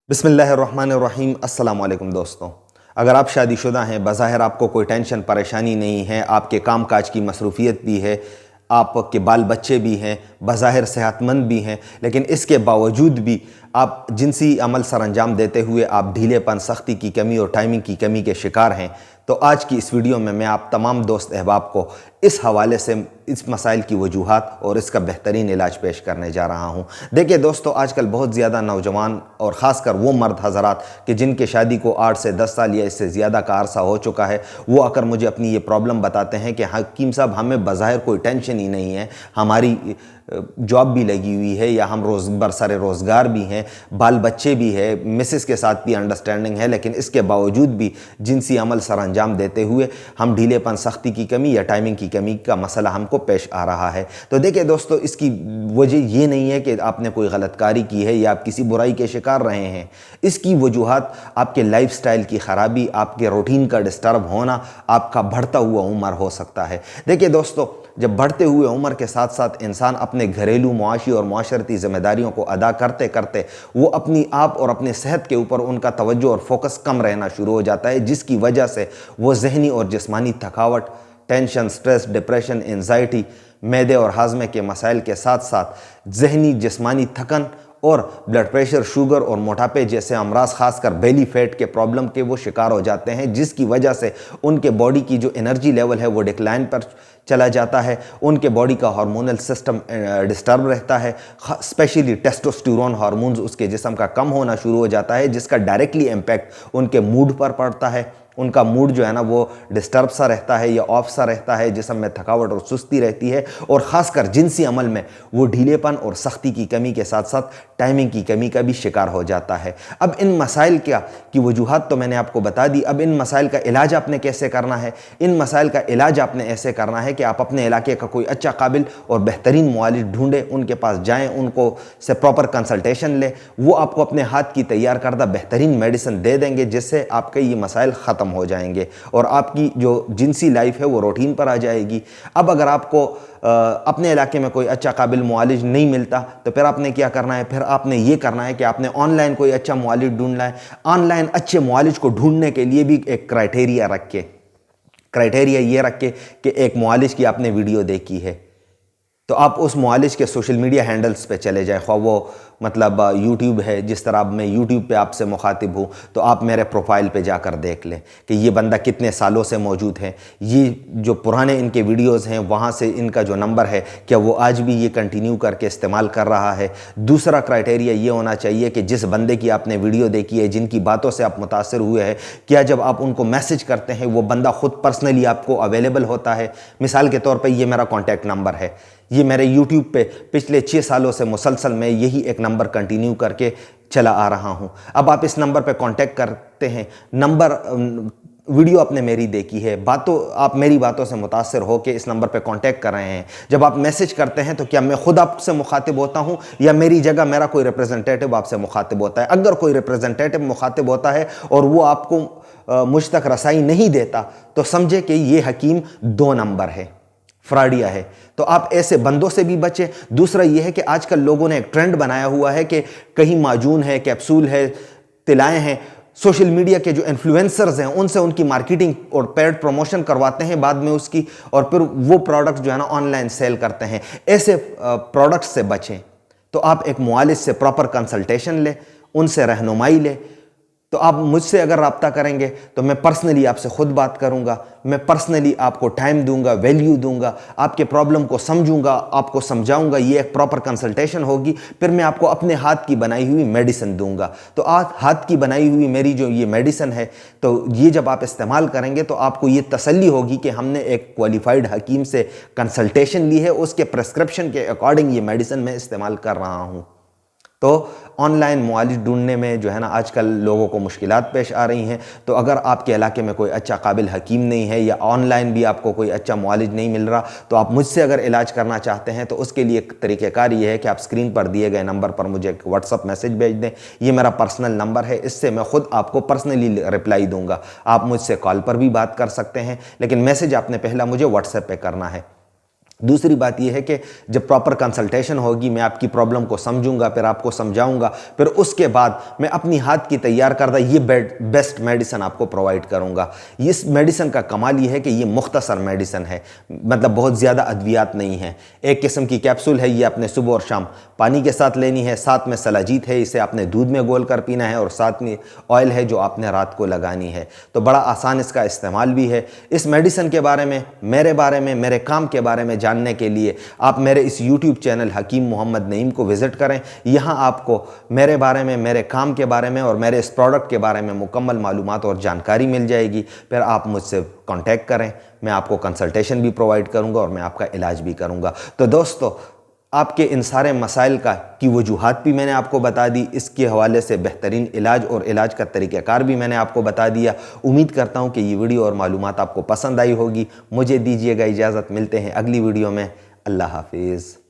बिस्मिल्लाहिर्रहमानिर्रहीम। अस्सलाम वालेकुम दोस्तों, अगर आप शादीशुदा हैं, बज़ाहिर आपको कोई टेंशन परेशानी नहीं है, आपके काम काज की मसरूफ़ियत भी है, आपके बाल बच्चे भी हैं, बज़ाहिर सेहतमंद भी हैं, लेकिन इसके बावजूद भी आप जिनसी अमल सर अंजाम देते हुए आप ढीलेपन, सख्ती की कमी और टाइमिंग की कमी के शिकार हैं, तो आज की इस वीडियो में मैं आप तमाम दोस्त अहबाब को इस हवाले से इस मसाइल की वजूहात और इसका बेहतरीन इलाज पेश करने जा रहा हूँ। देखिए दोस्तों, आजकल बहुत ज़्यादा नौजवान और ख़ासकर वो मर्द हज़रात कि जिनके शादी को 8 से 10 साल या इससे ज़्यादा का अरसा हो चुका है, वो आकर मुझे अपनी ये प्रॉब्लम बताते हैं कि हकीम साहब, हमें बज़ाहिर कोई टेंशन ही नहीं है, हमारी जॉब भी लगी हुई है या हम बरसरे रोज़गार भी हैं, बाल बच्चे भी है, मिसेस के साथ भी अंडरस्टैंडिंग है, लेकिन इसके बावजूद भी जिनसी अमल सर अंजाम देते हुए हम ढीलेपन, सख्ती की कमी या टाइमिंग की कमी का मसला हमको पेश आ रहा है। तो देखिए दोस्तों, इसकी वजह ये नहीं है कि आपने कोई गलतकारी की है या आप किसी बुराई के शिकार रहे हैं। इसकी वजूहात आपके लाइफस्टाइल की ख़राबी, आपके रूटीन का डिस्टर्ब होना, आपका बढ़ता हुआ उम्र हो सकता है। देखिए दोस्तों, जब बढ़ते हुए उम्र के साथ साथ इंसान अपने घरेलू, मुआशी और माशरती ज़िम्मेदारियों को अदा करते करते वो अपनी आप और अपने सेहत के ऊपर उनका तवज्जो और फोकस कम रहना शुरू हो जाता है, जिसकी वजह से वो जहनी और जिस्मानी थकावट, टेंशन, स्ट्रेस, डिप्रेशन, एंजाइटी, मैदे और हाजमे के मसाइल के साथ साथ जहनी जिस्मानी थकन और ब्लड प्रेशर, शुगर और मोटापे जैसे अमराज, खासकर बेली फैट के प्रॉब्लम के वो शिकार हो जाते हैं, जिसकी वजह से उनके बॉडी की जो एनर्जी लेवल है वो डिक्लाइन पर चला जाता है, उनके बॉडी का हार्मोनल सिस्टम डिस्टर्ब रहता है, स्पेशली टेस्टोस्टेरोन हार्मोन्स उसके जिस्म का कम होना शुरू हो जाता है, जिसका डायरेक्टली इम्पैक्ट उनके मूड पर पड़ता है। उनका मूड जो है ना वो डिस्टर्ब सा रहता है या ऑफ सा रहता है, जिस्म में थकावट और सुस्ती रहती है, और ख़ासकर जिनसी अमल में वो ढीलेपन और सख्ती की कमी के साथ साथ टाइमिंग की कमी का भी शिकार हो जाता है। अब इन मसाइल की वजूहात तो मैंने आपको बता दी। अब इन मसाइल का इलाज आपने कैसे करना है? इन मसाइल का इलाज आपने ऐसे करना है कि आप अपने इलाके का कोई अच्छा, काबिल और बेहतरीन मुआलिज ढूंढें, उनके पास जाएँ, उनको से प्रॉपर कंसल्टेशन लें। वो आपको अपने हाथ की तैयार करदा बेहतरीन मेडिसिन दे देंगे, जिससे आपके ये मसाइल ख़त्म हो जाएंगे और आपकी जो जिनसी लाइफ है वो रूटीन पर आ जाएगी। अब अगर आपको अपने इलाके में कोई अच्छा, काबिल मुआलिज नहीं मिलता, तो फिर आपने क्या करना है? फिर आपने ये करना है कि आपने ऑनलाइन कोई अच्छा मुआलिज ढूंढना है। ऑनलाइन अच्छे मुआलिज को ढूंढने के लिए भी एक क्राइटेरिया ये रख के कि एक मुआलिज की आपने वीडियो देखी है, तो आप उस मुआलिज के सोशल मीडिया हैंडल्स पे चले जाएं, ख्वाह वो मतलब यूट्यूब है, जिस तरह मैं यूट्यूब पे आपसे मुखातिब हूँ, तो आप मेरे प्रोफाइल पे जाकर देख लें कि ये बंदा कितने सालों से मौजूद है, ये जो पुराने इनके वीडियोस हैं वहाँ से इनका जो नंबर है क्या वो आज भी ये कंटिन्यू करके इस्तेमाल कर रहा है। दूसरा क्राइटेरिया ये होना चाहिए कि जिस बंदे की आपने वीडियो देखी है, जिनकी बातों से आप मुतासर हुए हैं, क्या जब आप उनको मैसेज करते हैं वो बंदा ख़ुद पर्सनली आपको अवेलेबल होता है? मिसाल के तौर पर ये मेरा कॉन्टैक्ट नंबर है, ये मेरे यूट्यूब पे पिछले 6 सालों से मुसलसल मैं यही एक नंबर कंटिन्यू करके चला आ रहा हूँ। अब आप इस नंबर पे कांटेक्ट करते हैं, वीडियो आपने मेरी देखी है, आप मेरी बातों से मुतासर हो के इस नंबर पे कांटेक्ट कर रहे हैं। जब आप मैसेज करते हैं तो क्या मैं खुद आपसे मुखातिब होता हूँ या मेरी जगह मेरा कोई रिप्रेजेंटेटिव आपसे मुखातिब होता है? अगर कोई रिप्रेजेंटेटिव मुखातिब होता है और वो आपको मुझ तक रसाई नहीं देता, तो समझे कि ये हकीम 2 नंबर है, फ्रॉडिया है। तो आप ऐसे बंदों से भी बचें। दूसरा यह है कि आजकल लोगों ने एक ट्रेंड बनाया हुआ है कि कहीं माजून है, कैप्सूल है, तिलाएं हैं, सोशल मीडिया के जो इन्फ्लुएंसर्स हैं उनसे उनकी मार्केटिंग और पेड प्रमोशन करवाते हैं बाद में उसकी, और फिर वो प्रोडक्ट्स जो है ना ऑनलाइन सेल करते हैं। ऐसे प्रोडक्ट्स से बचें। तो आप एक मुआलिज से प्रॉपर कंसल्टेशन लें, उनसे रहनुमाई लें। तो आप मुझसे अगर रब्ता करेंगे तो मैं पर्सनली आपसे खुद बात करूंगा, मैं पर्सनली आपको टाइम दूंगा, वैल्यू दूंगा, आपके प्रॉब्लम को समझूंगा, आपको समझाऊंगा। ये एक प्रॉपर कंसल्टेशन होगी, फिर मैं आपको अपने हाथ की बनाई हुई मेडिसिन दूंगा। तो आज हाथ की बनाई हुई मेरी जो ये मेडिसिन है, तो ये जब आप इस्तेमाल करेंगे तो आपको ये तसल्ली होगी कि हमने एक क्वालिफाइड हकीम से कंसल्टेशन ली है, उसके प्रेस्क्रिप्शन के अकॉर्डिंग ये मेडिसिन मैं इस्तेमाल कर रहा हूँ। तो ऑनलाइन मुआलिज ढूंढने में जो है ना आजकल लोगों को मुश्किलात पेश आ रही हैं। तो अगर आपके इलाके में कोई अच्छा, काबिल हकीम नहीं है या ऑनलाइन भी आपको कोई अच्छा मुआलिज नहीं मिल रहा, तो आप मुझसे अगर इलाज करना चाहते हैं तो उसके लिए एक तरीक़ेकार ये है कि आप स्क्रीन पर दिए गए नंबर पर मुझे एक व्हाट्सअप मैसेज भेज दें। ये मेरा पर्सनल नंबर है, इससे मैं खुद आपको पर्सनली रिप्लाई दूंगा। आप मुझसे कॉल पर भी बात कर सकते हैं, लेकिन मैसेज आपने पहला मुझे व्हाट्सएप पर करना है। दूसरी बात यह है कि जब प्रॉपर कंसल्टेशन होगी, मैं आपकी प्रॉब्लम को समझूंगा, फिर आपको समझाऊंगा, फिर उसके बाद मैं अपनी हाथ की तैयार करदा ये बेस्ट मेडिसिन आपको प्रोवाइड करूंगा। इस मेडिसिन का कमाल ये है कि ये मुख्तसर मेडिसिन है, मतलब बहुत ज़्यादा अद्वियात नहीं है। एक किस्म की कैप्सूल है, ये आपने सुबह और शाम पानी के साथ लेनी है, साथ में सलाजीत है, इसे आपने दूध में घोल कर पीना है, और साथ में ऑयल है जो आपने रात को लगानी है। तो बड़ा आसान इसका इस्तेमाल भी है। इस मेडिसिन के बारे में, मेरे काम के बारे में जानने के लिए आप मेरे इस YouTube चैनल हकीम मोहम्मद नईम को विज़िट करें। यहाँ आपको मेरे बारे में, मेरे काम के बारे में और मेरे इस प्रोडक्ट के बारे में मुकम्मल मालूमात और जानकारी मिल जाएगी। फिर आप मुझसे कांटेक्ट करें, मैं आपको कंसल्टेशन भी प्रोवाइड करूँगा और मैं आपका इलाज भी करूँगा। तो दोस्तों, आपके इन सारे मसाइल की वजूहात भी मैंने आपको बता दी, इसके हवाले से बेहतरीन इलाज और इलाज का तरीक़ाकार भी मैंने आपको बता दिया। उम्मीद करता हूँ कि ये वीडियो और मालूमात आपको पसंद आई होगी। मुझे दीजिएगा इजाज़त, मिलते हैं अगली वीडियो में। अल्लाह हाफिज़।